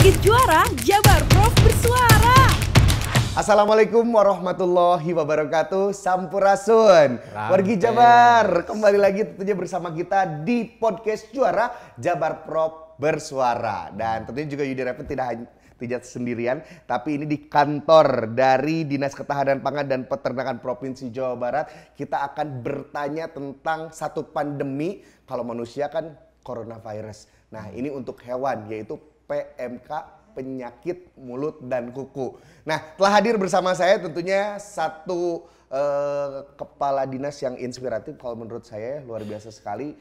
Bukit Juara, Jabar Prof bersuara. Assalamualaikum warahmatullahi wabarakatuh. Sampurasun. Wargi Jabar, kembali lagi tentunya bersama kita di podcast Juara Jabar Prof bersuara. Dan tentunya juga Yudi Repet tidak sendirian, tapi ini di kantor dari Dinas Ketahanan Pangan dan Peternakan Provinsi Jawa Barat. Kita akan bertanya tentang satu pandemi, kalau manusia kan coronavirus. Nah, ini untuk hewan, yaitu PMK, penyakit mulut dan kuku. Nah, telah hadir bersama saya tentunya satu kepala dinas yang inspiratif, kalau menurut saya luar biasa sekali.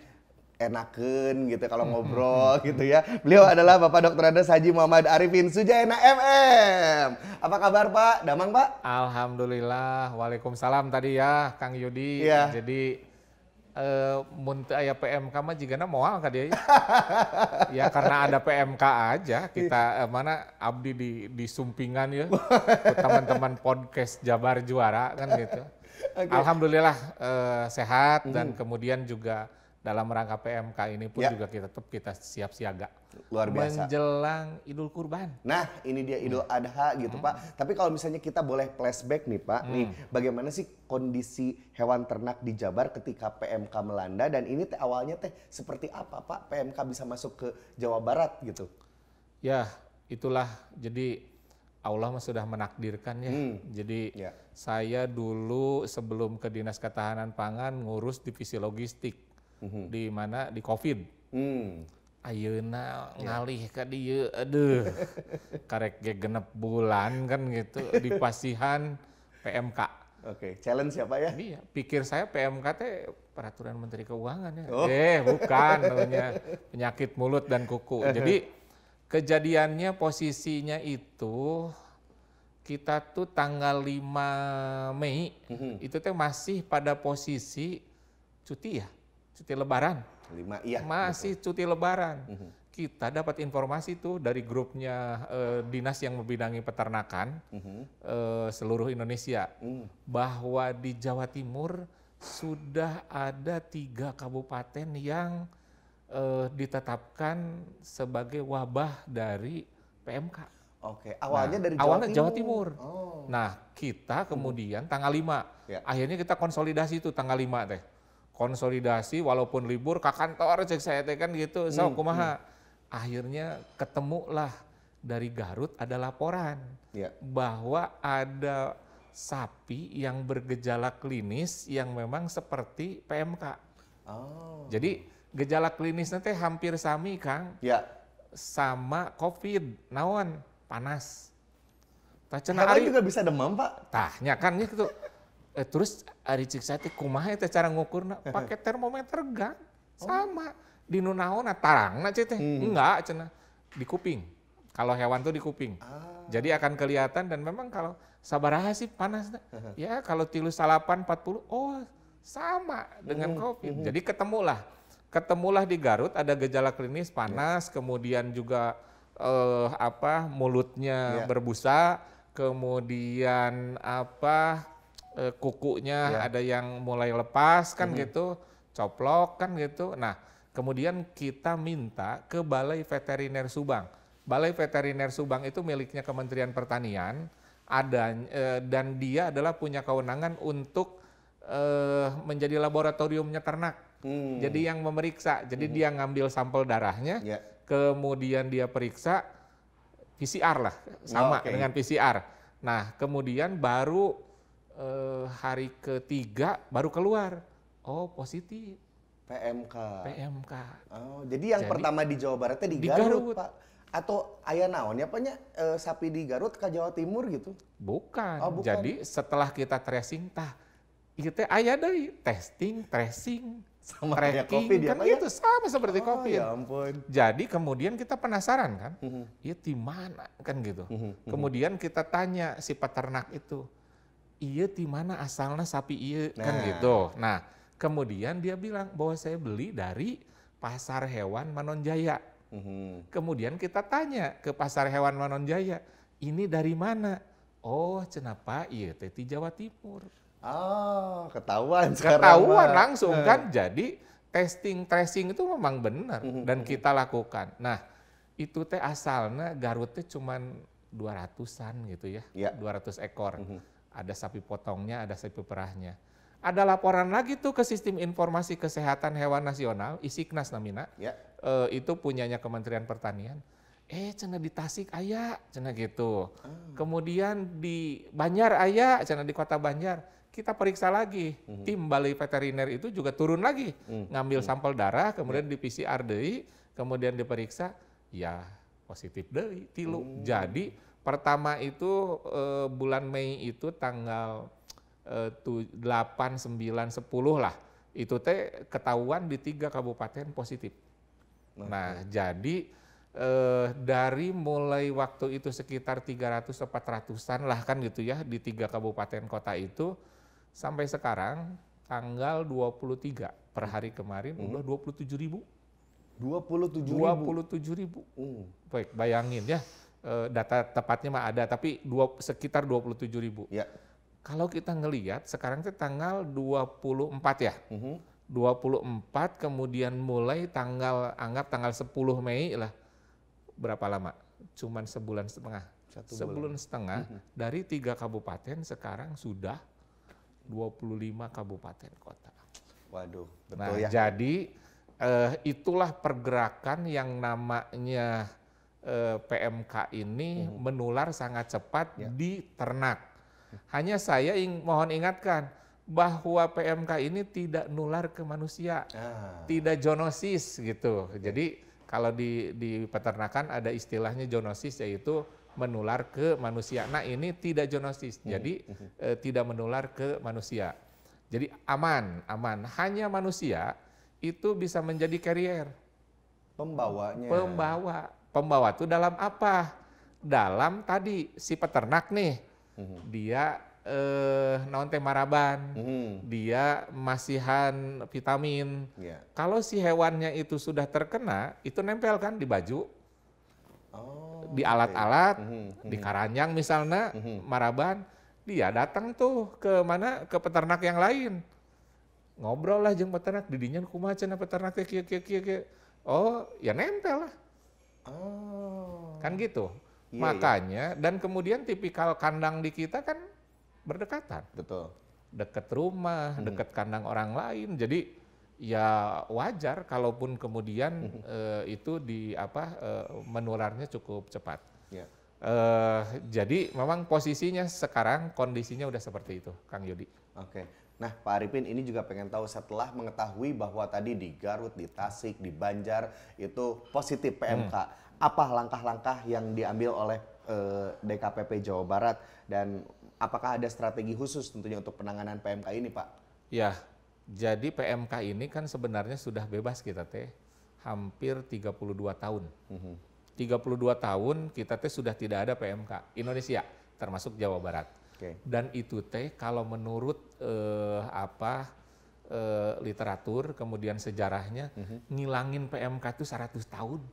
Enaken gitu kalau ngobrol gitu ya. Beliau adalah Bapak Dr. Andes Haji Muhammad Arifin Sujaina MM. Apa kabar Pak? Damang Pak? Alhamdulillah. Waalaikumsalam tadi ya Kang Yudi. Iya. Jadi mun teu aya PMK mah jigana moal ka dia. Ya karena ada PMK aja kita mana abdi di sumpingan ya. Teman-teman podcast Jabar Juara kan gitu. Okay. Alhamdulillah sehat dan kemudian juga dalam rangka PMK ini pun juga kita siap siaga. Luar biasa. Menjelang Idul Kurban. Nah, ini dia Idul Adha gitu Pak. Tapi kalau misalnya kita boleh flashback nih Pak, nih bagaimana sih kondisi hewan ternak di Jabar ketika PMK melanda, dan ini awalnya seperti apa Pak PMK bisa masuk ke Jawa Barat gitu? Ya, itulah jadi Allah sudah menakdirkan ya. Jadi saya dulu sebelum ke Dinas Ketahanan Pangan ngurus divisi logistik. Di mana di COVID. Ayeuna ngalih ka dieu, aduh. Karek ge genep bulan kan gitu di pasihan PMK. Oke, challenge siapa ya? Iya, pikir saya PMK teh peraturan Menteri Keuangan ya. Bukan namanya penyakit mulut dan kuku. Jadi kejadiannya posisinya itu kita tuh tanggal 5 Mei itu teh masih pada posisi cuti ya. Cuti lebaran. Masih betul. Cuti lebaran. Kita dapat informasi tuh dari grupnya dinas yang membidangi peternakan seluruh Indonesia. Bahwa di Jawa Timur sudah ada 3 kabupaten yang ditetapkan sebagai wabah dari PMK. Oke, awalnya dari Jawa Timur. Nah, kita kemudian tanggal 5. Akhirnya kita konsolidasi tuh tanggal 5 teh. Konsolidasi walaupun libur ke kantor cek saya teh kan gitu. So kumaha. Akhirnya ketemulah dari Garut ada laporan bahwa ada sapi yang bergejala klinis yang memang seperti PMK. Jadi gejala klinisnya teh hampir sami Kang. Sama COVID, naon panas. Hewan juga bisa demam Pak? Tahnya kan gitu. Terus ari cik saya teh kumaha teh cara ngukurna? Pakai termometer gang. Sama. Di nu naonna tarangna teh. Enggak cenah. Di kuping. Kalau hewan tuh di kuping. Jadi akan kelihatan, dan memang kalau sabaraha sih panasnya. Ya kalau 38 40 sama dengan COVID. Jadi ketemulah di Garut ada gejala klinis panas, kemudian juga mulutnya berbusa, kemudian kukunya ada yang mulai lepas kan gitu, coplok kan gitu. Nah, kemudian kita minta ke Balai Veteriner Subang. Balai Veteriner Subang itu miliknya Kementerian Pertanian, dan dia adalah punya kewenangan untuk menjadi laboratoriumnya ternak. Jadi yang memeriksa, jadi dia ngambil sampel darahnya, kemudian dia periksa PCR lah, sama dengan PCR. Nah, kemudian baru hari ketiga baru keluar, positif PMK. Jadi yang Jadi, pertama di Jawa Baratnya di Garut Pak? Atau aya naon ya Paknya sapi di Garut ke Jawa Timur gitu? Bukan. Jadi setelah kita tracing ieu teh aya deui testing, tracing, sama tracking COVID kan itu sama seperti COVID. Ya ampun. Jadi kemudian kita penasaran kan, ieu di mana kan gitu. Kemudian kita tanya si peternak itu, iya di mana asalnya sapi iya kan gitu. Nah, kemudian dia bilang bahwa saya beli dari Pasar Hewan Manonjaya. Kemudian kita tanya ke Pasar Hewan Manonjaya, ini dari mana? Cenah Pak, iya teh di Jawa Timur. Ketahuan langsung kan. Jadi testing tracing itu memang benar dan kita lakukan. Nah, itu teh asalnya Garut teh cuman 200-an gitu ya, 200 ekor. Ada sapi potongnya, ada sapi perahnya. Ada laporan lagi tuh ke Sistem Informasi Kesehatan Hewan Nasional, ISIKNAS namina, itu punyanya Kementerian Pertanian. Cenah di Tasik aya, cenah gitu. Kemudian di Banjar aya, cenah di Kota Banjar. Kita periksa lagi, tim Balai Veteriner itu juga turun lagi, ngambil sampel darah, kemudian di PCR deui, kemudian diperiksa, ya positif deui, tilu. Jadi pertama itu bulan Mei itu tanggal 8, 9, 10 lah, itu teh ketahuan di 3 kabupaten positif. Nah jadi dari mulai waktu itu sekitar 300-400-an lah kan gitu ya di 3 kabupaten kota itu sampai sekarang tanggal 23 per hari kemarin udah 27.000. 27.000. Baik, bayangin ya data tepatnya mah ada tapi sekitar 27.000. Ya. Kalau kita ngelihat sekarang itu tanggal 24 ya. 24 kemudian mulai anggap tanggal 10 Mei lah. Berapa lama? Cuman sebulan setengah. Sebulan setengah dari 3 kabupaten sekarang sudah 25 kabupaten kota. Waduh, betul nah, ya. Jadi itulah pergerakan yang namanya PMK ini menular sangat cepat di ternak. Hanya saya mohon ingatkan bahwa PMK ini tidak nular ke manusia, tidak zoonosis gitu. Jadi kalau di peternakan ada istilahnya zoonosis yaitu menular ke manusia. Nah ini tidak zoonosis, jadi tidak menular ke manusia. Jadi aman. Hanya manusia itu bisa menjadi carrier. Pembawanya. Pembawa itu dalam apa? Dalam tadi si peternak nih, dia naon teh maraban, dia masihan vitamin. Kalau si hewannya itu sudah terkena, itu nempel kan di baju, di alat-alat, di karanjang misalnya, maraban, dia datang tuh ke mana? Ke peternak yang lain. Ngobrol lah jeung peternak, didinya kumaha cenah peternak teh kieu. Oh, ya nempel lah. Kan gitu. Makanya dan kemudian tipikal kandang di kita kan berdekatan. Betul. Dekat rumah, dekat kandang orang lain. Jadi ya wajar kalaupun kemudian itu menularnya cukup cepat. Jadi memang posisinya sekarang kondisinya udah seperti itu, Kang Yudi. Oke. Nah, Pak Arifin ini juga pengen tahu setelah mengetahui bahwa tadi di Garut, di Tasik, di Banjar itu positif PMK. Apa langkah-langkah yang diambil oleh DKPP Jawa Barat dan apakah ada strategi khusus tentunya untuk penanganan PMK ini, Pak? Ya, jadi PMK ini kan sebenarnya sudah bebas kita teh hampir 32 tahun. 32 tahun kita teh sudah tidak ada PMK Indonesia termasuk Jawa Barat. Dan itu teh kalau menurut literatur kemudian sejarahnya ngilangin PMK itu 100 tahun.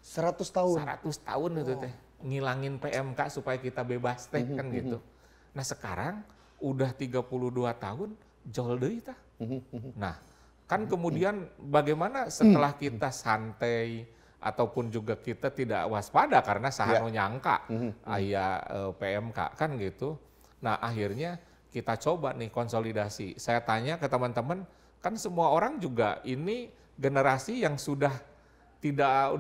100 tahun? 100 tahun itu teh ngilangin PMK supaya kita bebas teh kan gitu. Nah sekarang udah 32 tahun jol deui tah. Nah kan kemudian bagaimana setelah kita santai ataupun juga kita tidak waspada karena sahanu nyangka aya PMK kan gitu. Nah akhirnya kita coba nih konsolidasi. Saya tanya ke teman-teman, kan semua orang juga ini generasi yang sudah tidak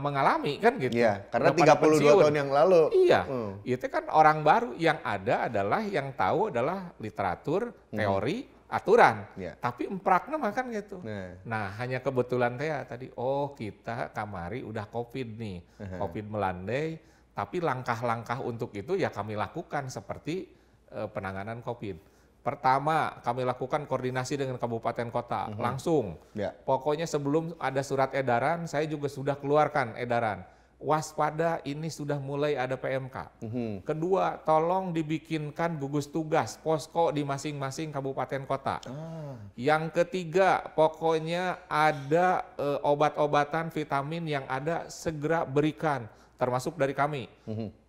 mengalami kan gitu. Iya, karena 32 tahun yang lalu. Iya, itu kan orang baru. Yang ada adalah yang tahu adalah literatur, teori, aturan. Tapi emprakna mah kan gitu. Nah hanya kebetulan tadi, kita kamari udah COVID nih, COVID melandai. Tapi langkah-langkah untuk itu ya kami lakukan seperti penanganan COVID. Pertama, kami lakukan koordinasi dengan kabupaten kota langsung. Pokoknya sebelum ada surat edaran, saya juga sudah keluarkan edaran. Waspada, ini sudah mulai ada PMK. Kedua, tolong dibikinkan gugus tugas posko di masing-masing kabupaten kota. Yang ketiga, pokoknya ada obat-obatan vitamin yang ada segera berikan. Termasuk dari kami,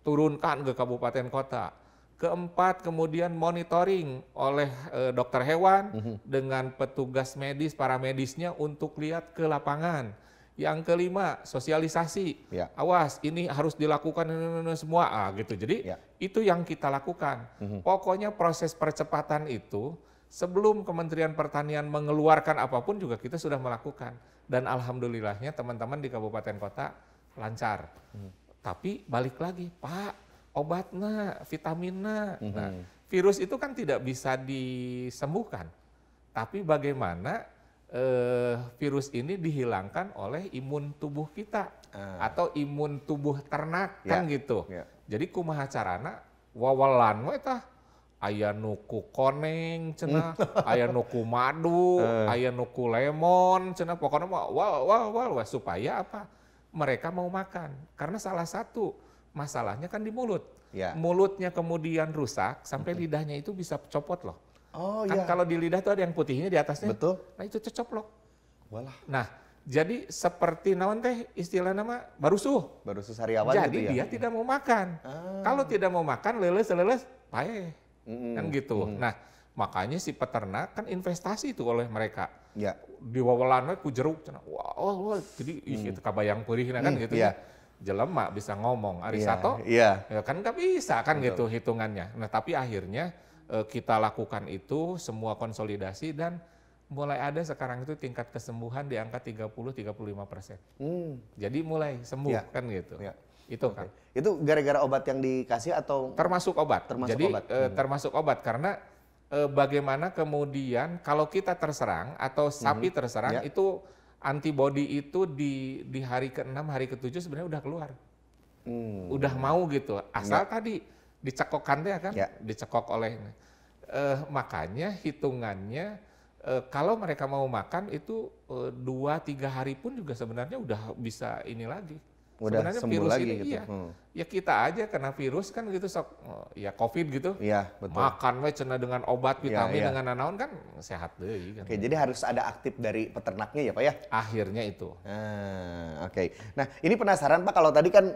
turunkan ke kabupaten kota. Keempat, kemudian monitoring oleh dokter hewan dengan petugas medis, para medisnya untuk lihat ke lapangan. Yang kelima, sosialisasi. Ya. Awas, ini harus dilakukan semua, gitu. Jadi itu yang kita lakukan. Pokoknya proses percepatan itu sebelum Kementerian Pertanian mengeluarkan apapun juga kita sudah melakukan. Dan alhamdulillahnya teman-teman di kabupaten kota lancar. Tapi balik lagi, Pak, obatnya, vitaminnya. Nah, virus itu kan tidak bisa disembuhkan. Tapi bagaimana virus ini dihilangkan oleh imun tubuh kita atau imun tubuh ternak kan gitu. Jadi kumaha carana wawalan we tah aya nuku koneng cenah, aya nuku madu, aya nuku lemon cenah, pokoknya wal supaya apa? Mereka mau makan. Karena salah satu masalahnya kan di mulut. Mulutnya kemudian rusak sampai lidahnya itu bisa copot loh. Kan kalau di lidah tuh ada yang putihnya di atasnya. Betul. Nah itu cecoplok. Walah. Nah, jadi seperti naon teh istilah nama barusuh. Barusuh sariawan jadi gitu ya. dia tidak mau makan. Kalau tidak mau makan leles paeh. Kan gitu. Nah, makanya si peternak kan investasi itu oleh mereka. Di wawalan we ku jeruk cenah. Wah, jadi itu kabayang peurihna kan gitu ya. Jelema bisa ngomong, Arisato. Ya kan nggak bisa kan gitu hitungannya. Nah, tapi akhirnya kita lakukan itu semua konsolidasi dan mulai ada sekarang itu tingkat kesembuhan di angka 30-35%. Jadi mulai sembuh kan gitu. Itu kan. Itu gara-gara obat yang dikasih atau? Termasuk obat. Termasuk obat karena bagaimana kemudian kalau kita terserang atau sapi terserang itu antibodi itu di hari ke-6, hari ke-7 sebenarnya udah keluar. Udah mau gitu. Asal tadi dicekokkan ya kan, dicekok oleh makanya hitungannya kalau mereka mau makan itu 2-3 hari pun juga sebenarnya udah bisa ini lagi. Udah sebenarnya sembuh virus lagi ini gitu. Ya kita aja kena virus kan gitu ya COVID gitu. Betul. Makan we cenah dengan obat vitamin dengan naon kan sehat deui kan. Oke, jadi harus ada aktif dari peternaknya ya Pak ya? Akhirnya itu. Oke. Nah, ini penasaran Pak kalau tadi kan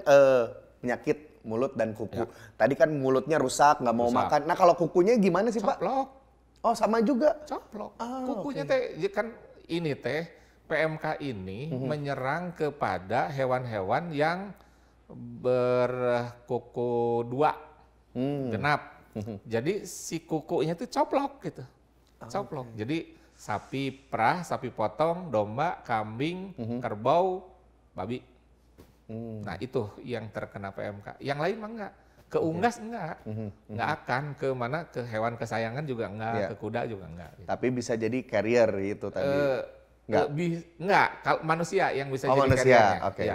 penyakit mulut dan kuku. Tadi kan mulutnya rusak, nggak mau makan. Nah, kalau kukunya gimana sih Pak? Coplok. Oh, sama juga? Coplok. Kukunya teh kan ini teh PMK ini menyerang kepada hewan-hewan yang berkuku 2 genap. Jadi si kukunya itu coplok gitu. Coplok. Jadi sapi perah, sapi potong, domba, kambing, kerbau, babi. Nah itu yang terkena PMK. Yang lain mah enggak. Ke unggas enggak. Enggak akan ke mana, ke hewan kesayangan juga enggak, ke kuda juga enggak. Gitu. Tapi bisa jadi carrier itu tadi. Enggak, kalau manusia yang bisa jadi manusia. Oke.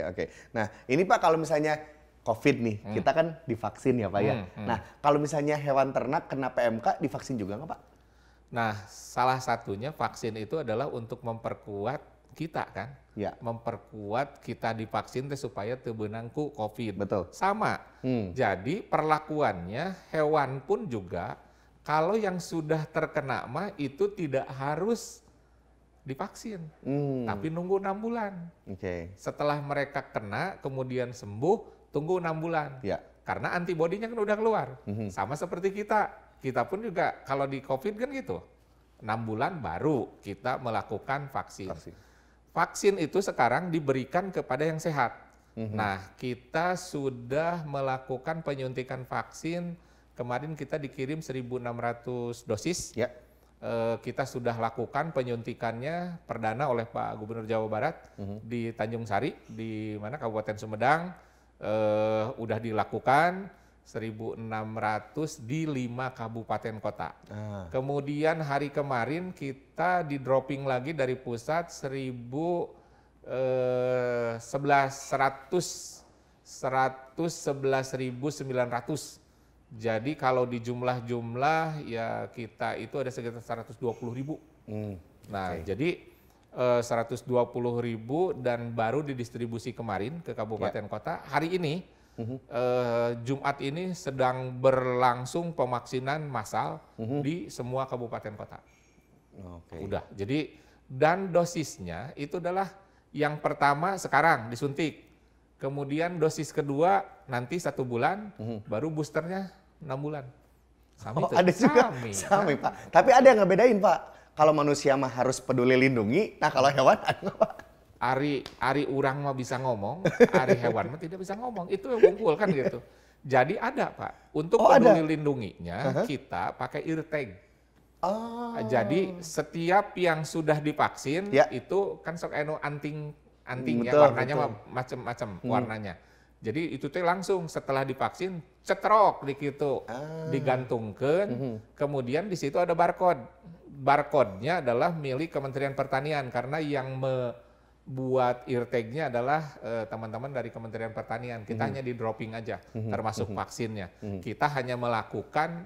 Oke. Nah, ini Pak kalau misalnya COVID nih, kita kan divaksin ya Pak ya. Nah, kalau misalnya hewan ternak kena PMK, divaksin juga nggak Pak? Nah, salah satunya vaksin itu adalah untuk memperkuat kita kan. Memperkuat kita divaksin supaya teu beunang ku COVID. Betul. Sama. Jadi perlakuannya hewan pun juga kalau yang sudah terkena mah itu tidak harus divaksin, tapi nunggu 6 bulan. Setelah mereka kena, kemudian sembuh, tunggu 6 bulan. Karena antibodinya kan udah keluar. Sama seperti kita pun juga kalau di COVID kan gitu. 6 bulan baru kita melakukan vaksin. Vaksin itu sekarang diberikan kepada yang sehat. Nah, kita sudah melakukan penyuntikan vaksin. Kemarin kita dikirim 1.600 dosis. Kita sudah lakukan penyuntikannya perdana oleh Pak Gubernur Jawa Barat di Tanjung Sari, di mana Kabupaten Sumedang. Udah dilakukan 1.600 di 5 kabupaten kota. Kemudian hari kemarin kita di dropping lagi dari pusat 111.900. Jadi kalau di jumlah ya kita itu ada sekitar 120.000. Nah, jadi 120.000 dan baru didistribusi kemarin ke kabupaten kota. Hari ini Jumat ini sedang berlangsung pemaksinan massal di semua kabupaten kota. Udah. Jadi dan dosisnya itu adalah yang pertama sekarang disuntik. Kemudian dosis kedua nanti 1 bulan, baru boosternya 6 bulan. Ada juga sami Pak. Tapi ada yang ngebedain Pak. Kalau manusia mah harus peduli lindungi, nah kalau hewan ada nggak Pak? Ari urang mah bisa ngomong, ari hewan mah tidak bisa ngomong. Itu yang unggul kan gitu. Jadi ada Pak, untuk peduli lindunginya kita pakai eartag. Jadi setiap yang sudah divaksin itu kan sok eno anting ya, warnanya mah macam-macam warnanya. Jadi itu teh langsung setelah divaksin cetrok di kitu digantungkan, kemudian di situ ada barcode. Barcode-nya adalah milik Kementerian Pertanian karena yang buat eartag-nya adalah teman-teman dari Kementerian Pertanian. Kita hanya di dropping aja, termasuk vaksinnya. Kita hanya melakukan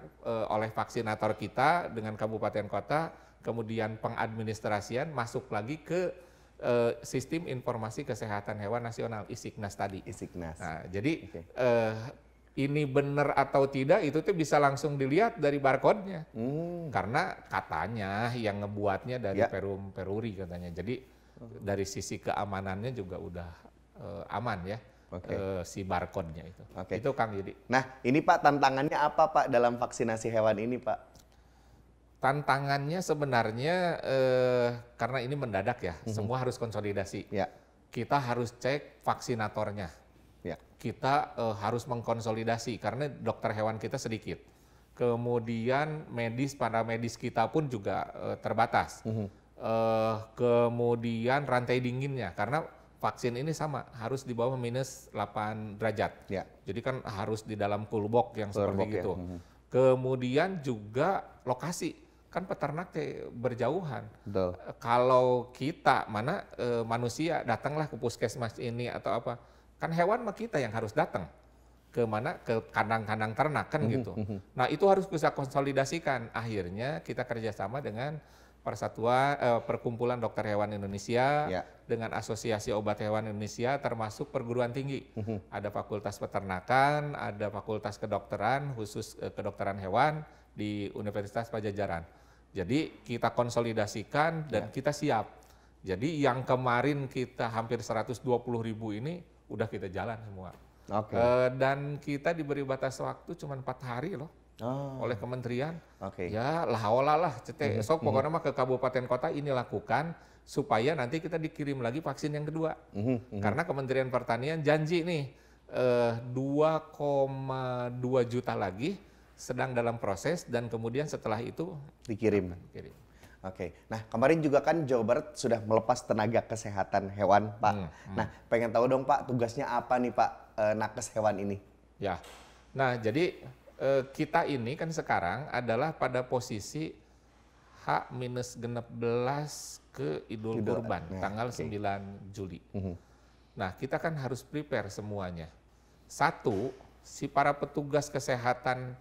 oleh vaksinator kita dengan kabupaten kota, kemudian pengadministrasian masuk lagi ke Sistem Informasi Kesehatan Hewan Nasional (ISIKNAS) tadi. ISIKNAS. Nah, jadi ini benar atau tidak itu tuh bisa langsung dilihat dari barcode-nya. Karena katanya yang ngebuatnya dari Perum Peruri katanya. Jadi dari sisi keamanannya juga udah aman ya. Si barcode-nya itu. Itu Kang Yudi. Nah, ini Pak tantangannya apa Pak dalam vaksinasi hewan ini Pak? Tantangannya sebenarnya karena ini mendadak ya, semua harus konsolidasi. Kita harus cek vaksinatornya. Kita harus mengkonsolidasi karena dokter hewan kita sedikit. Kemudian para medis kita pun juga terbatas. Kemudian rantai dinginnya karena vaksin ini sama harus di bawah minus 8 derajat. Jadi kan harus di dalam cool box yang seperti itu. Kemudian juga lokasi. Kan peternak berjauhan. Kalau kita manusia datanglah ke puskesmas ini atau apa, kan hewan mah kita yang harus datang ke kandang-kandang ternak kan gitu. Nah itu harus bisa konsolidasikan. Akhirnya kita kerjasama dengan Perkumpulan Dokter Hewan Indonesia dengan Asosiasi Obat Hewan Indonesia termasuk perguruan tinggi. Ada Fakultas Peternakan, ada Fakultas Kedokteran khusus kedokteran hewan di Universitas Padjadjaran. Jadi kita konsolidasikan dan kita siap. Jadi yang kemarin kita hampir 120.000 ini udah kita jalan semua. Dan kita diberi batas waktu cuma 4 hari loh oleh kementerian. Ya lah sok pokoknya mah ke kabupaten kota ini lakukan supaya nanti kita dikirim lagi vaksin yang kedua. Karena Kementerian Pertanian janji nih 2,2 juta lagi sedang dalam proses dan kemudian setelah itu dikirim. Nah kemarin juga kan Jawa Barat sudah melepas tenaga kesehatan hewan Pak. Nah pengen tahu dong Pak tugasnya apa nih Pak nakes hewan ini? Ya, nah jadi kita ini kan sekarang adalah pada posisi H-16 ke Idul Kurban tanggal 9 Juli. Nah kita kan harus prepare semuanya. Satu, si para petugas kesehatan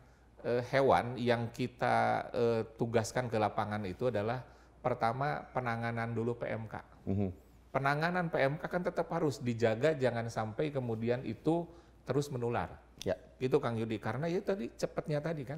hewan yang kita tugaskan ke lapangan itu adalah pertama penanganan dulu PMK. Penanganan PMK kan tetap harus dijaga jangan sampai kemudian itu terus menular. Itu Kang Yudi karena itu tadi cepatnya tadi kan.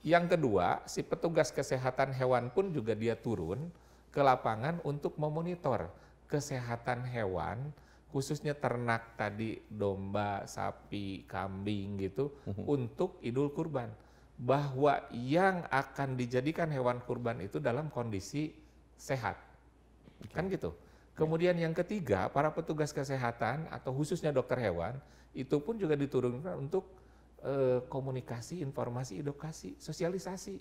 Yang kedua si petugas kesehatan hewan pun juga dia turun ke lapangan untuk memonitor kesehatan hewan khususnya ternak tadi domba, sapi, kambing gitu untuk Idul Kurban. Bahwa yang akan dijadikan hewan kurban itu dalam kondisi sehat. Kan gitu. Kemudian yang ketiga, para petugas kesehatan atau khususnya dokter hewan, itu pun juga diturunkan untuk komunikasi, informasi, edukasi, sosialisasi.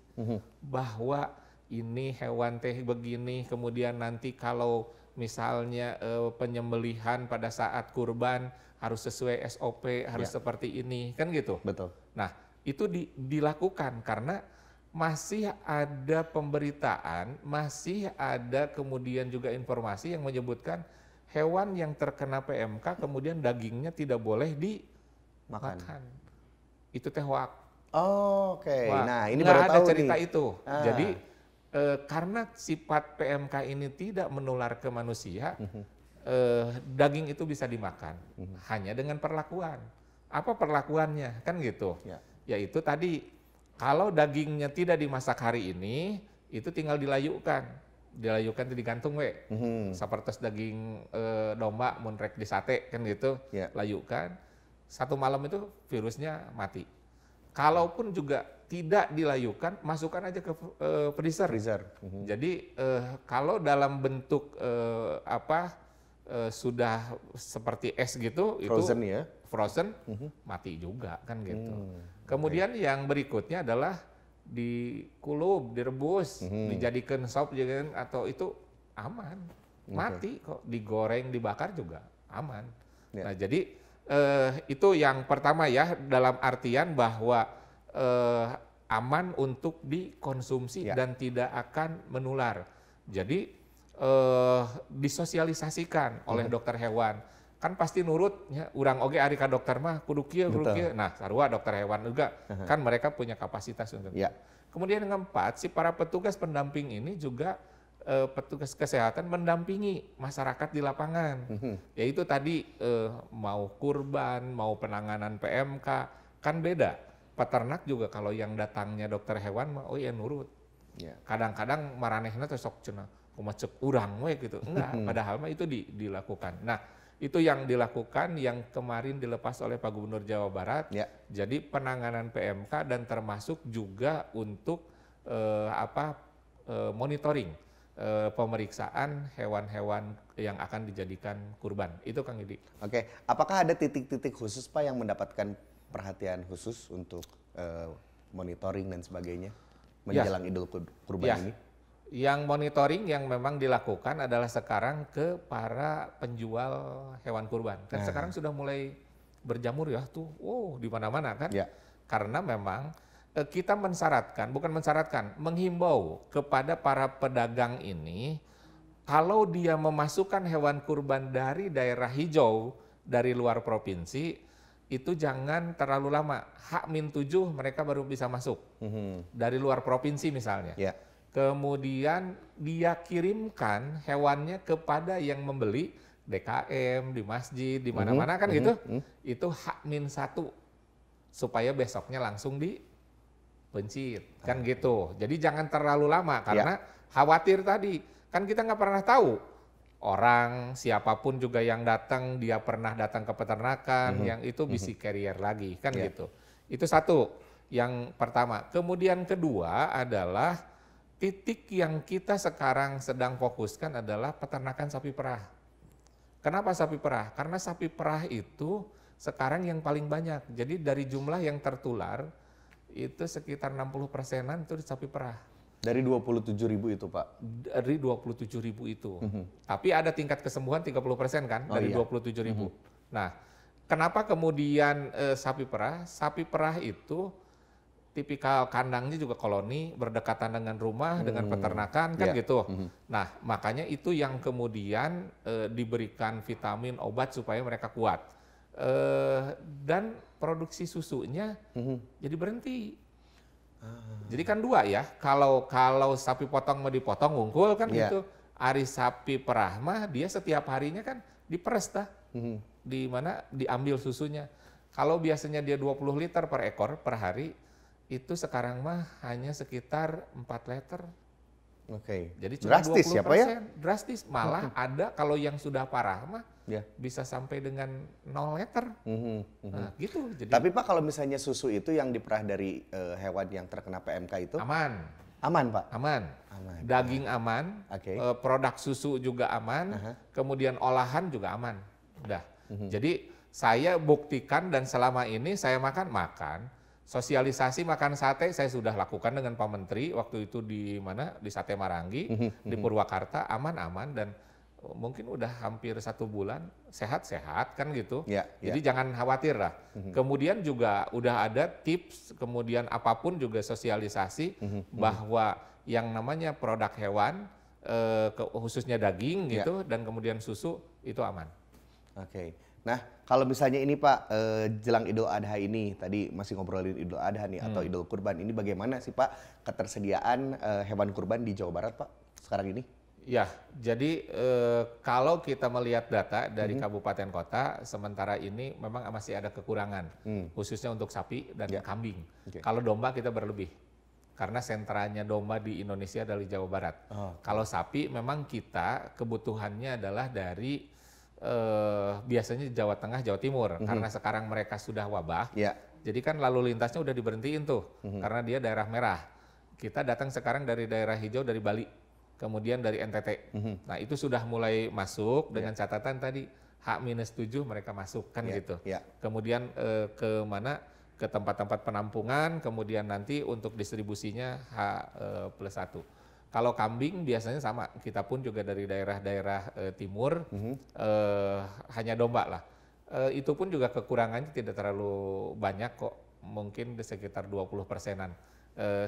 Bahwa ini hewan teh begini, kemudian nanti kalau misalnya penyembelihan pada saat kurban harus sesuai SOP, harus seperti ini, kan gitu. Betul. Nah, itu dilakukan karena masih ada pemberitaan, masih ada kemudian juga informasi yang menyebutkan hewan yang terkena PMK kemudian dagingnya tidak boleh dimakan. Itu teh hoak. Nah ini baru tahu cerita nih. Itu. Jadi karena sifat PMK ini tidak menular ke manusia, daging itu bisa dimakan hanya dengan perlakuan. Apa perlakuannya? Kan gitu. Yaitu tadi kalau dagingnya tidak dimasak hari ini itu tinggal dilayukan digantung seperti daging domba munrek di sate kan gitu layukan 1 malam itu virusnya mati. Kalaupun juga tidak dilayukan masukkan aja ke freezer. Jadi kalau dalam bentuk sudah seperti es gitu, Frozen itu ya? frozen, mati juga kan gitu. Kemudian yang berikutnya adalah dikulub, direbus, dijadikan sop, atau itu aman, mati kok, digoreng, dibakar juga aman. Nah jadi itu yang pertama ya, dalam artian bahwa aman untuk dikonsumsi dan tidak akan menular. Jadi disosialisasikan oleh dokter hewan. Kan pasti nurut ya, urang oge ari ka dokter mah kudu kieu. Nah, sarua dokter hewan juga kan mereka punya kapasitas untuk itu. Kemudian yang keempat, si para petugas pendamping ini juga petugas kesehatan mendampingi masyarakat di lapangan. Yaitu tadi mau kurban, mau penanganan PMK, kan beda. Peternak juga kalau yang datangnya dokter hewan mah oh ya nurut. Kadang-kadang maranehna teh sok cenah kumaha ceuk urang we gitu. Enggak, padahal mah itu dilakukan. Nah, itu yang dilakukan yang kemarin dilepas oleh Pak Gubernur Jawa Barat. Jadi penanganan PMK dan termasuk juga untuk monitoring pemeriksaan hewan-hewan yang akan dijadikan kurban. Itu Kang Idi. Oke, apakah ada titik-titik khusus Pak yang mendapatkan perhatian khusus untuk monitoring dan sebagainya menjelang Idul Kurban ini? Yang monitoring yang memang dilakukan adalah sekarang ke para penjual hewan kurban. Kan sekarang sudah mulai berjamur ya tuh, di mana-mana kan. Karena memang kita menghimbau kepada para pedagang ini, kalau dia memasukkan hewan kurban dari daerah hijau, dari luar provinsi, itu jangan terlalu lama. H-7 mereka baru bisa masuk. Dari luar provinsi misalnya. Kemudian dia kirimkan hewannya kepada yang membeli DKM, di masjid, di mana-mana kan gitu. Itu H-1 supaya besoknya langsung dipencit kan gitu. Jadi jangan terlalu lama karena khawatir tadi. Kan kita nggak pernah tahu orang siapapun juga yang datang, dia pernah datang ke peternakan, yang itu bisa carrier lagi kan gitu. Itu satu yang pertama. Kemudian kedua adalah titik yang kita sekarang sedang fokuskan adalah peternakan sapi perah. Kenapa sapi perah? Karena sapi perah itu sekarang yang paling banyak. Jadi dari jumlah yang tertular itu sekitar 60%-an itu sapi perah. Dari 27.000 itu Pak? Dari 27.000 itu. Tapi ada tingkat kesembuhan 30% kan dari 27.000. Nah, kenapa kemudian sapi perah? Sapi perah itu tipikal kandangnya juga koloni, berdekatan dengan rumah, dengan peternakan kan gitu. Nah, makanya itu yang kemudian diberikan vitamin, obat supaya mereka kuat. Dan produksi susunya jadi berhenti. Jadi kan dua ya, kalau sapi potong mau dipotong ngungkul kan gitu. Ari sapi perah mah dia setiap harinya kan diperes dah. Di mana diambil susunya. Kalau biasanya dia 20 liter per ekor per hari, itu sekarang mah hanya sekitar 4 liter. Jadi cuma drastis 20%. Ya Pak ya? Drastis, malah ada kalau yang sudah parah mah bisa sampai dengan 0 liter. Nah, gitu. Jadi, tapi Pak kalau misalnya susu itu yang diperah dari hewan yang terkena PMK itu? Aman. Aman Pak? Aman. Daging aman, produk susu juga aman, kemudian olahan juga aman. Udah. Jadi saya buktikan dan selama ini saya makan. Sosialisasi makan sate saya sudah lakukan dengan Pak Menteri waktu itu di mana, di Sate Marangi, di Purwakarta, aman-aman dan mungkin udah hampir 1 bulan sehat-sehat kan gitu. Jadi jangan khawatir lah. Kemudian juga udah ada tips, kemudian apapun juga sosialisasi bahwa yang namanya produk hewan, khususnya daging gitu dan kemudian susu itu aman. Nah, kalau misalnya ini Pak, jelang Idul Adha ini, tadi masih ngobrolin Idul Adha nih atau Idul Kurban, ini bagaimana sih Pak ketersediaan hewan kurban di Jawa Barat Pak sekarang ini? Ya, jadi kalau kita melihat data dari kabupaten kota, sementara ini memang masih ada kekurangan, khususnya untuk sapi dan kambing. Kalau domba kita berlebih, karena sentranya domba di Indonesia dari Jawa Barat. Kalau sapi memang kita kebutuhannya adalah dari biasanya Jawa Tengah, Jawa Timur, karena sekarang mereka sudah wabah, jadi kan lalu lintasnya udah diberhentiin tuh, karena dia daerah merah. Kita datang sekarang dari daerah hijau, dari Bali. kemudian dari NTT. Nah itu sudah mulai masuk dengan catatan tadi H-7 mereka masuk kan gitu. Kemudian ke mana? Ke tempat-tempat penampungan, kemudian nanti untuk distribusinya H+1. Kalau kambing biasanya sama, kita pun juga dari daerah-daerah timur, hanya domba lah. Itu pun juga kekurangannya tidak terlalu banyak kok, mungkin sekitar 20%-an.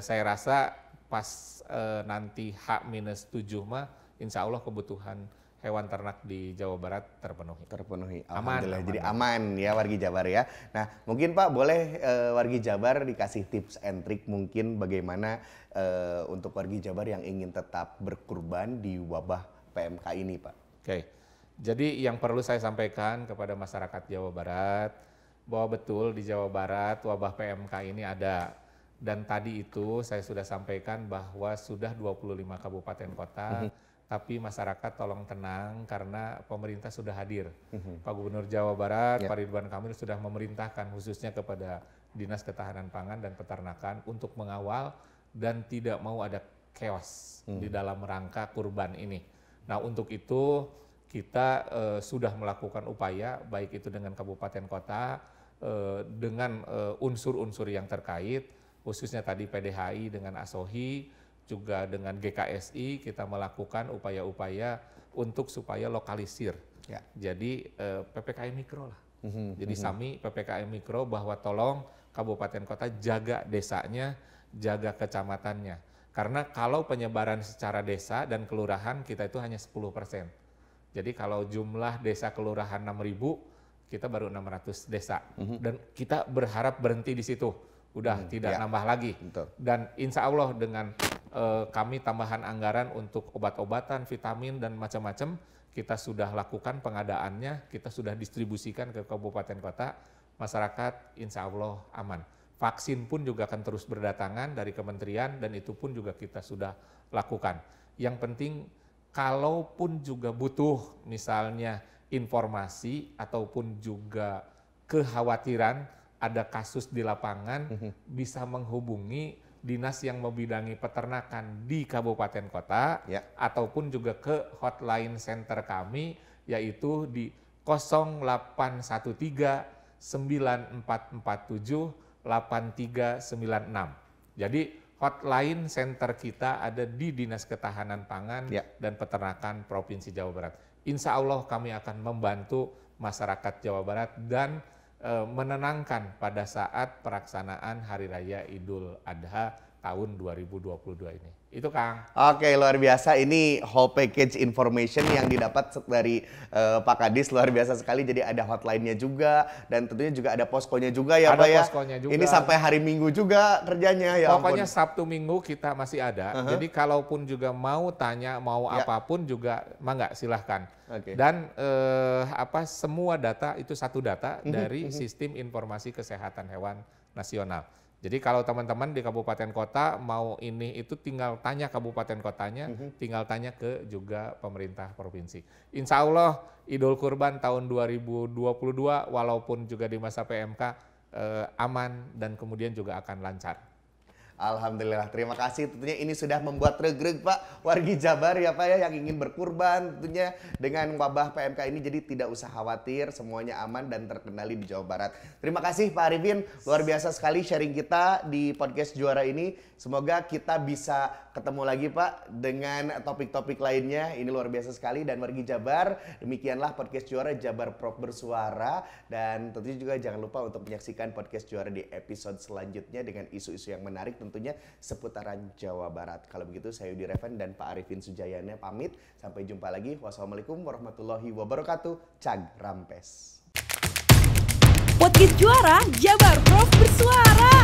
Saya rasa pas nanti H-7 mah insya Allah kebutuhan hewan ternak di Jawa Barat terpenuhi. Alhamdulillah. Jadi aman ya wargi Jabar ya. Nah mungkin Pak boleh wargi Jabar dikasih tips and trick mungkin bagaimana untuk wargi Jabar yang ingin tetap berkurban di wabah PMK ini Pak. Oke, jadi yang perlu saya sampaikan kepada masyarakat Jawa Barat bahwa betul di Jawa Barat wabah PMK ini ada. Dan tadi itu saya sudah sampaikan bahwa sudah 25 kabupaten kota. Tapi masyarakat tolong tenang karena pemerintah sudah hadir. Pak Gubernur Jawa Barat, Pak Ridwan Kamil sudah memerintahkan khususnya kepada Dinas Ketahanan Pangan dan Peternakan untuk mengawal dan tidak mau ada chaos di dalam rangka kurban ini. Nah untuk itu kita sudah melakukan upaya baik itu dengan kabupaten kota, dengan unsur-unsur yang terkait, khususnya tadi PDHI dengan ASOHI, juga dengan GKSI kita melakukan upaya-upaya untuk supaya lokalisir. Jadi PPKM mikro lah. Jadi SAMI PPKM mikro bahwa tolong kabupaten kota jaga desanya, jaga kecamatannya. Karena kalau penyebaran secara desa dan kelurahan kita itu hanya 10%. Jadi kalau jumlah desa kelurahan 6.000, kita baru 600 desa. Dan kita berharap berhenti di situ. Udah tidak nambah lagi. Dan insya Allah dengan kami tambahan anggaran untuk obat-obatan, vitamin dan macam-macam kita sudah lakukan pengadaannya, kita sudah distribusikan ke kabupaten kota, masyarakat insya Allah aman. Vaksin pun juga akan terus berdatangan dari kementerian dan itu pun juga kita sudah lakukan. Yang penting kalaupun juga butuh misalnya informasi ataupun juga kekhawatiran ada kasus di lapangan, bisa menghubungi dinas yang membidangi peternakan di kabupaten kota ataupun juga ke hotline center kami yaitu di 0813 9447 8396. Jadi hotline center kita ada di Dinas Ketahanan Pangan dan Peternakan Provinsi Jawa Barat. Insya Allah kami akan membantu masyarakat Jawa Barat dan menenangkan pada saat pelaksanaan Hari Raya Idul Adha tahun 2022 ini. Itu Kang. Oke, luar biasa. ini whole package information yang didapat dari Pak Kadis, luar biasa sekali. Jadi ada hotline-nya juga dan tentunya juga ada poskonya juga ya Pak ya. Juga. Ini sampai hari Minggu juga kerjanya ya. Pokoknya Sabtu Minggu kita masih ada. Jadi kalaupun juga mau tanya mau apapun juga mangga silahkan. Dan semua data itu satu data dari Sistem Informasi Kesehatan Hewan Nasional. Jadi kalau teman-teman di kabupaten kota mau ini itu tinggal tanya kabupaten kotanya, tinggal tanya ke juga pemerintah provinsi. Insya Allah Idul Kurban tahun 2022 walaupun juga di masa PMK aman dan kemudian juga akan lancar. Alhamdulillah, terima kasih. Tentunya ini sudah membuat regreg Pak wargi Jabar ya Pak ya yang ingin berkurban tentunya dengan wabah PMK ini, jadi tidak usah khawatir, semuanya aman dan terkendali di Jawa Barat. Terima kasih Pak Arifin, luar biasa sekali sharing kita di podcast Juara ini. Semoga kita bisa ketemu lagi Pak dengan topik-topik lainnya. Ini luar biasa sekali. Dan wargi Jabar, demikianlah podcast Juara Jabar Prop Bersuara. Dan tentunya juga jangan lupa untuk menyaksikan podcast Juara di episode selanjutnya dengan isu-isu yang menarik tentunya seputaran Jawa Barat. Kalau begitu saya Yudi Revan dan Pak Arifin Sujayana pamit. Sampai jumpa lagi. Wassalamualaikum warahmatullahi wabarakatuh. Cag Rampes. Podcast Juara Jabar Prop Bersuara.